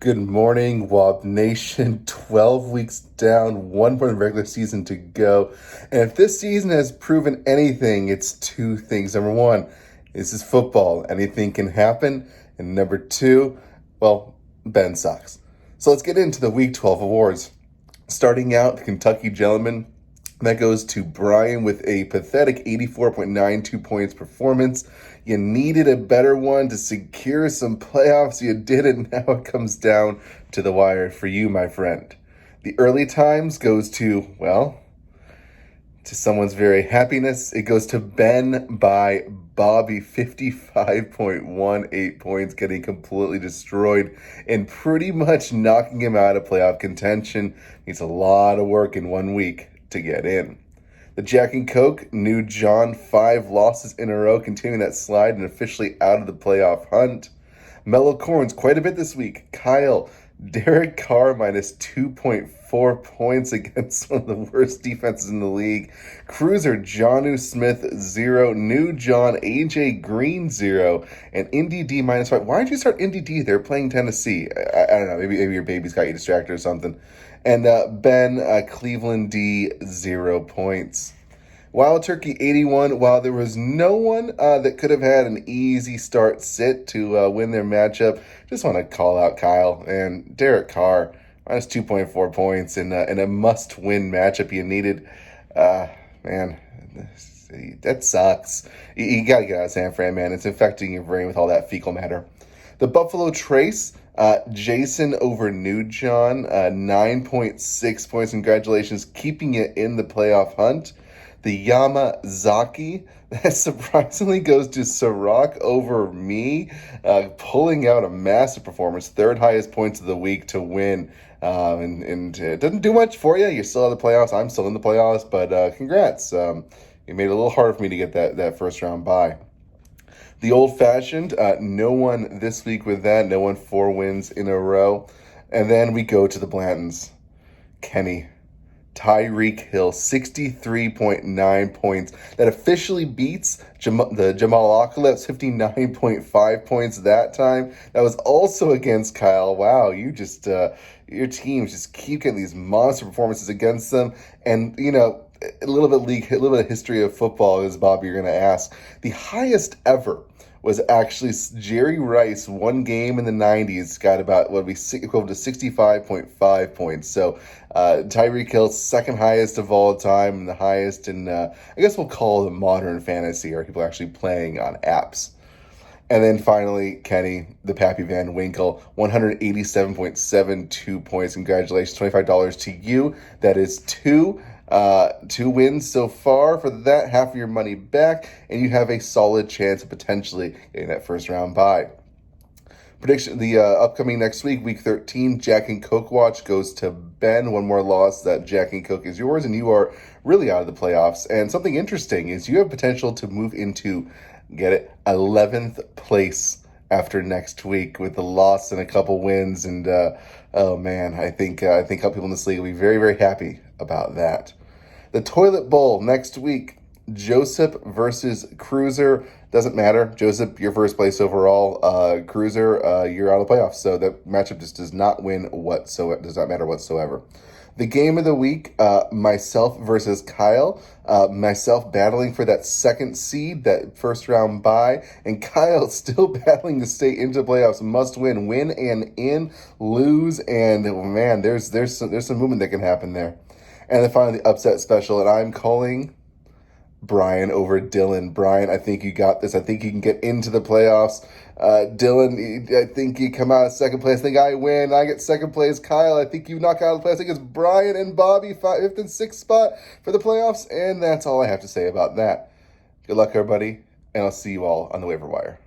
Good morning, Wob Nation. 12 weeks down, one more regular season to go. And if this season has proven anything, it's two things. Number one, this is football. Anything can happen. And number two, well, Ben sucks. So let's get into the Week 12 awards. Starting out, the Kentucky Gentleman. That goes to Brian with a pathetic 84.92 points performance. You needed a better one to secure some playoffs. You did it. Now it comes down to the wire for you, my friend. The early times goes to, well, to someone's very happiness. It goes to Ben by Bobby, 55.18 points, getting completely destroyed and pretty much knocking him out of playoff contention. Needs a lot of work in 1 week to get in. The Jack and Coke, New John, 5 losses in a row, continuing that slide and officially out of the playoff hunt. Mellow Corns, quite a bit this week. Kyle, Derek Carr minus 2.4 points against one of the worst defenses in the league. Cruiser, Jonnu Smith, 0. New John, AJ Green, 0. And Indy D minus 5. Why did you start Indy D? They're playing Tennessee. I don't know. Maybe your baby's got you distracted or something. And Ben, Cleveland D, 0 points. Wild Turkey 81, while there was no one that could have had an easy start sit to win their matchup, just want to call out Kyle and Derek Carr, minus 2.4 points in a must-win matchup you needed. Man, that sucks. You got to get out of San Fran, man. It's infecting your brain with all that fecal matter. The Buffalo Trace, Jason over New John, 9.6 points. Congratulations, keeping it in the playoff hunt. The Yamazaki, that surprisingly goes to Sirach over me, pulling out a massive performance, third highest points of the week to win. And it doesn't do much for you. You're still in the playoffs. I'm still in the playoffs, but congrats. You made it a little harder for me to get that first round bye. The old-fashioned, no one this week with that. No one 4 wins in a row. And then we go to the Blantons. Kenny, Tyreek Hill, 63.9 points. That officially beats the Jamal Akalev's 59.5 points that time. That was also against Kyle. Wow, you just your teams just keep getting these monster performances against them. And, you know, a little bit of history of football is, Bob, you're going to ask. The highest ever was actually Jerry Rice, one game in the 90s, got about what would be equivalent to 65.5 points. So Tyreek Hill, second highest of all time, and the highest in, I guess we'll call it modern fantasy, or people actually playing on apps. And then finally, Kenny, the Pappy Van Winkle, 187.72 points. Congratulations, $25 to you. That is two wins so far. For that, half of your money back, and you have a solid chance of potentially getting that first round bye. Prediction: the upcoming next week, week 13, Jack and Coke watch goes to Ben. One more loss, that Jack and Coke is yours, and you are really out of the playoffs. And something interesting is you have potential to move into, get it, 11th place after next week with a loss and a couple wins. And oh man, I think people in this league will be very, very happy about that. The Toilet Bowl next week, Joseph versus Cruiser. Doesn't matter. Joseph, you're first place overall. Cruiser, you're out of the playoffs. So that matchup just does not win whatsoever. Does not matter whatsoever. The game of the week, myself versus Kyle. Myself battling for that second seed, that first round bye, and Kyle still battling to stay into the playoffs. Must win and in, lose, and oh man, there's some movement that can happen there. And then finally, the upset special, and I'm calling Brian over Dylan. Brian, I think you got this. I think you can get into the playoffs. Dylan, I think you come out of second place. I think I win. I get second place. Kyle, I think you knock out of the playoffs. I think it's Brian and Bobby, 5th and 6th spot for the playoffs. And that's all I have to say about that. Good luck, everybody, and I'll see you all on the waiver wire.